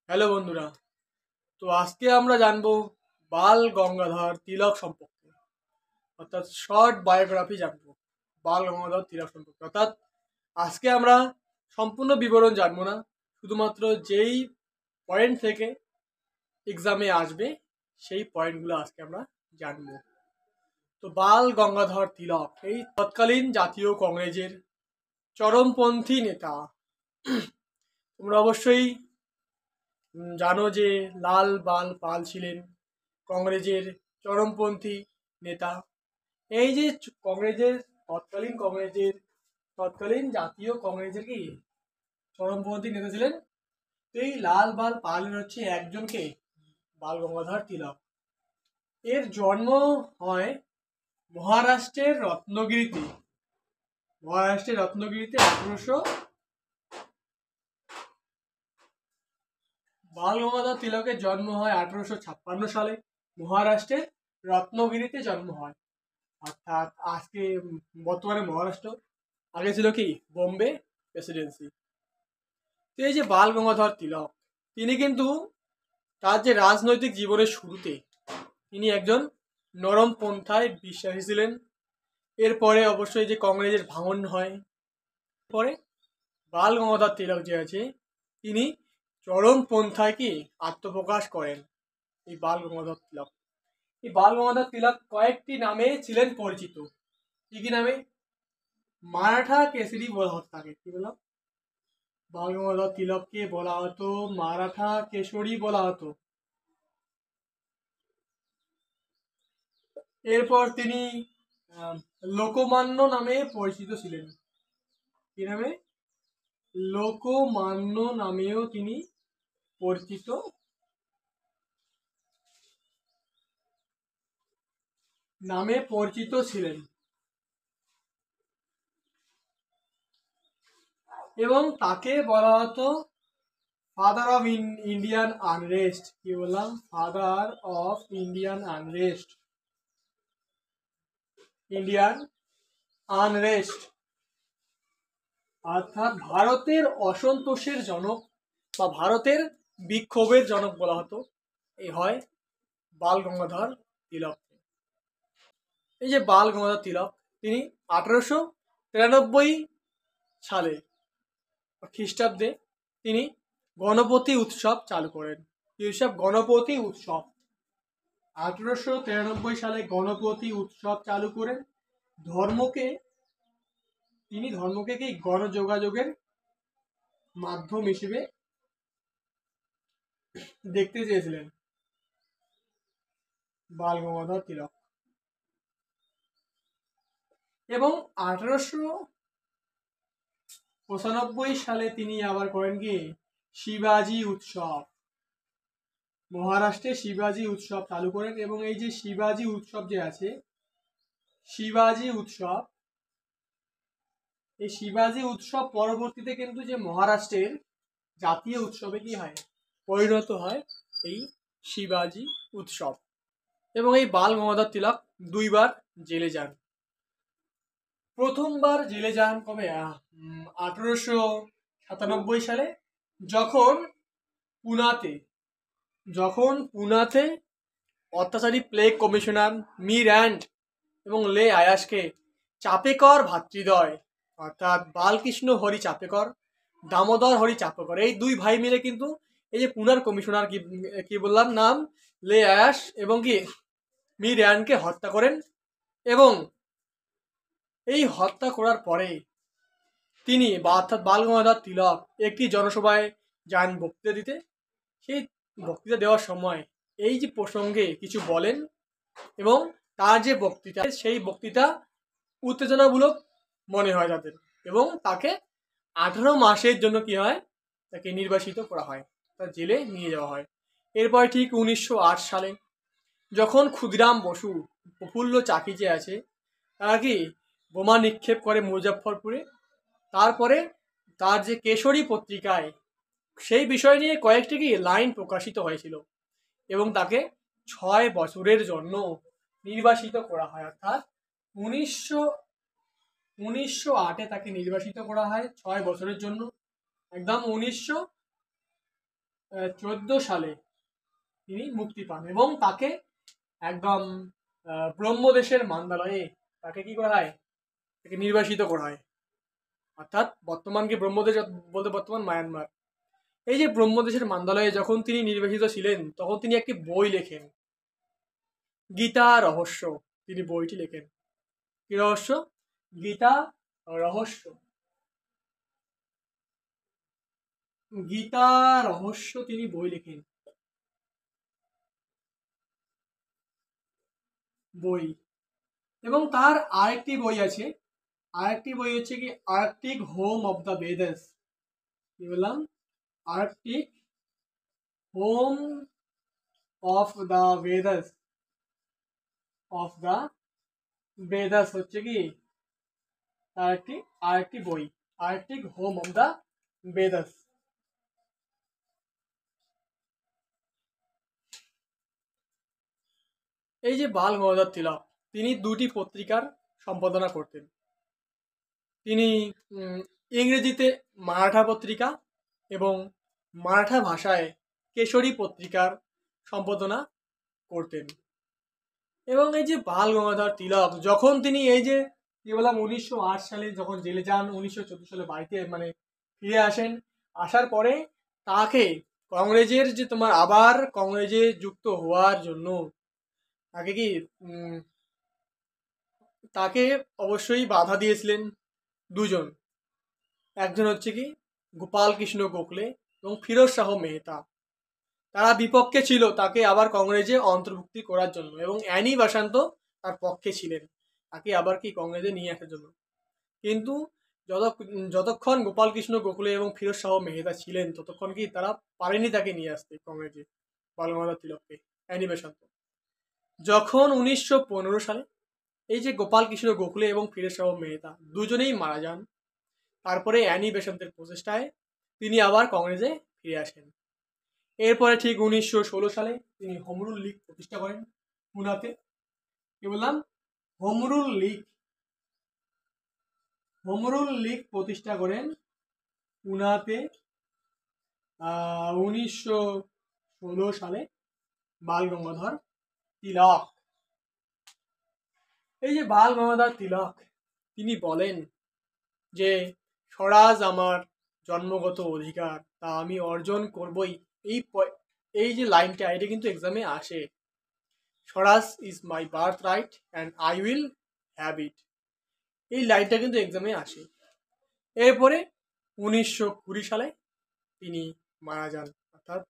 Hello বন্ধুরা। তো আজকে আমরা জানবো বাল গঙ্গাধর তিলক সম্পর্কে, অর্থাৎ শর্ট বায়োগ্রাফি জানবো বাল গঙ্গাধর তিলক সম্পর্কে। অর্থাৎ আজকে আমরা সম্পূর্ণ বিবরণ জানবো না, শুধুমাত্র যেই পয়েন্ট থেকে এক্সামে আসবে সেই পয়েন্টগুলো আজকে আমরা জানবো। তো বাল গঙ্গাধর তিলক এই তৎকালীন জাতীয় কংগ্রেসের চরমপন্থী নেতা। তোমরা অবশ্যই জানো যে লাল বাল পাল ছিলেন কংগ্রেসের চরমপন্থী নেতা। এই যে তৎকালীন জাতীয় কংগ্রেসের কি চরমপন্থী নেতা ছিলেন, তো এই লাল বাল পালের হচ্ছে একজনকে বাল গঙ্গাধর তিলক। এর জন্ম হয় মহারাষ্ট্রের রত্নগিরিতে। 1800 বাল গঙ্গাধর তিলকের জন্ম হয় 1856 সালে। মহারাষ্ট্রের রত্নগিরিতে জন্ম হয়, অর্থাৎ আজকে বর্তমানে মহারাষ্ট্র, আগে ছিল কি বোম্বে প্রেসিডেন্সি। তো এই যে বাল গঙ্গাধর তিলক, তিনি কিন্তু তার যে রাজনৈতিক জীবনের শুরুতে তিনি একজন নরম পন্থায় বিশ্বাসী ছিলেন। এরপরে অবশ্যই যে কংগ্রেসের ভাঙন হয়, পরে বাল গঙ্গাধর তিলক যে আছে তিনি চরম পন্থায় কি আত্মপ্রকাশ করেন। এই বাল গঙ্গাধর তিলক কয়েকটি নামে ছিলেন পরিচিত। কি কি নামে? মারাঠা কেশরী বলা হতো তাকে। কি বললাম? বাল গঙ্গাধর তিলককে বলা হতো মারাঠা কেশরী বলা হতো। এরপর তিনি লোকমান্য নামে পরিচিত ছিলেন। কি নামে? লোকমান্য নামেও তিনি পরিচিত ছিলেন। এবং তাকে বলা হতো ফাদার অফ ইন্ডিয়ান আনরেস্ট। কি বললাম? ফাদার অফ ইন্ডিয়ান আনরেস্ট, অর্থাৎ ভারতের অসন্তোষের জনক বা ভারতের বিক্ষোভের জনক বলা হতো এই হয় বাল গঙ্গাধর তিলক। এই যে বাল গঙ্গাধর তিলক, তিনি 1893 সালে খ্রিস্টাব্দে তিনি গণপতি উৎসব চালু করেন। কি উৎসব? গণপতি উৎসব। 1893 সালে গণপতি উৎসব চালু করেন। তিনি ধর্মকে কি গণযোগাযোগের মাধ্যম হিসেবে দেখতে চেয়েছিলেন বাল গঙ্গাধর তিলক। এবং 1895 সালে তিনি আবার করেন কি শিবাজি উৎসব। মহারাষ্ট্রে শিবাজি উৎসব চালু করেন। এবং এই যে শিবাজি উৎসব যে আছে, এই শিবাজি উৎসব পরবর্তীতে কিন্তু যে মহারাষ্ট্রের জাতীয় উৎসবে কি হয়, পরিণত হয় এই শিবাজি উৎসব। এবং এই বাল গঙ্গাধর তিলক দুইবার জেলে যান। প্রথমবার জেলে যান কবে? 1897 সালে, যখন পুনাতে অত্যাচারী প্লেগ কমিশনার মির অ্যান্ড এবং লে আয়াসকে চাপেকর ভাতৃদ্বয়, অর্থাৎ বালকৃষ্ণ হরি চাপেকর, দামোদর হরি চাপেকর, এই দুই ভাই মিলে কিন্তু এই যে পুনার কমিশনার কি বললাম নাম, লে আয়াস এবং কি মির অ্যান্ডকে হত্যা করেন। এবং এই হত্যা করার পরে তিনি অর্থাৎ বাল গঙ্গাধর তিলক একটি জনসভায় যান বক্তৃতা দিতে। সেই বক্তৃতা দেওয়ার সময় এই যে প্রসঙ্গে কিছু বলেন এবং তার যে বক্তৃতা, সেই বক্তৃতা উত্তেজনামূলক মনে হয় তাদের, এবং তাকে 18 মাসের জন্য কি হয়, তাকে নির্বাসিত করা হয়, তার জেলে নিয়ে যাওয়া হয়। এরপর ঠিক 1908 সালে যখন ক্ষুদিরাম বসু, প্রফুল্ল চাকি যে আছে, তারা কি বোমা নিক্ষেপ করে মুজফ্ফরপুরে, তারপরে তার যে কেশরী পত্রিকায় সেই বিষয় নিয়ে কয়েকটি কি লাইন প্রকাশিত হয়েছিল এবং তাকে 6 বছরের জন্য নির্বাসিত করা হয়। অর্থাৎ 1908 তাকে নির্বাসিত করা হয় 6 বছরের জন্য। একদম 14 সালে তিনি মুক্তি পান এবং তাকে একদম ব্রহ্মদেশের মান্দালয়ে তাকে কি করা হয়, তাকে নির্বাসিত করা হয়। অর্থাৎ বর্তমানকে ব্রহ্মদেশ বলতে বর্তমান মায়ানমার। এই যে ব্রহ্মদেশের মান্দালয়ে যখন তিনি নির্বাসিত ছিলেন তখন তিনি একটি বই লেখেন, গীতা রহস্য। তিনি বইটি লেখেন, কি রহস্য? গীতা রহস্য। গীতা রহস্য তিনি বই লেখেন, বই। এবং তার আরেকটি বই আছে, আরেকটি বই হচ্ছে কি Arctic home of the Vedas. কি বললাম? Arctic home of the Vedas, of the Vedas হচ্ছে কি তার আরেকটি বই, Arctic home of the Vedas. এই যে বাল গঙ্গাধর তিলক, তিনি দুটি পত্রিকার সম্পাদনা করতেন। তিনি ইংরেজিতে মারাঠা পত্রিকা এবং মারাঠা ভাষায় কেশরী পত্রিকার সম্পাদনা করতেন। এবং এই যে বাল গঙ্গাধর তিলক যখন তিনি এই যে কি বললাম 1908 সালে যখন জেলে যান, 1914 সালে বাড়িতে মানে ফিরে আসেন, আসার পরে তাকে কংগ্রেসের যে তোমার আবার কংগ্রেসে যুক্ত হওয়ার জন্য তাকে কি তাকে অবশ্যই বাধা দিয়েছিলেন দুজন। একজন হচ্ছে কি গোপাল কৃষ্ণ গোখলে এবং ফিরোজ শাহ মেহতা। তারা বিপক্ষে ছিল তাকে আবার কংগ্রেসে অন্তর্ভুক্তি করার জন্য, এবং অ্যানি বাসান্ত তার পক্ষে ছিলেন তাকে আবার কি কংগ্রেসে নিয়ে আসার জন্য। কিন্তু যতক্ষণ গোপাল কৃষ্ণ গোখলে এবং ফিরোজ শাহ মেহতা ছিলেন ততক্ষণ কি তারা পারেনি তাকে নিয়ে আসতে কংগ্রেসে, বাল গঙ্গাধর তিলককে, অ্যানি বেসান্ত। যখন 1915 সালে এই যে গোপাল কৃষ্ণ গোখলে এবং ফিরোজ শাহ মেহতা দুজনেই মারা যান, তারপরে অ্যানি বেসান্তের প্রচেষ্টায় তিনি আবার কংগ্রেসে ফিরে আসেন। এরপরে ঠিক 1916 সালে তিনি হোমরুল লীগ প্রতিষ্ঠা করেন পুনাতে। কি বললাম? হোমরুল লীগ, হোমরুল লীগ প্রতিষ্ঠা করেন পুনাতে 1916 সালে বাল গঙ্গাধর তিলক। এই যে বাল গঙ্গাধর তিলক তিনি বলেন যে স্বরাজ আমার জন্মগত অধিকার, তা আমি অর্জন করবই। এই যে লাইনটা এটা কিন্তু এক্সামে আসে, Swaraj is my birthright and I will have it. এই লাইনটা কিন্তু এক্সামে আসে। এরপরে 1920 সালে তিনি মারা যান, অর্থাৎ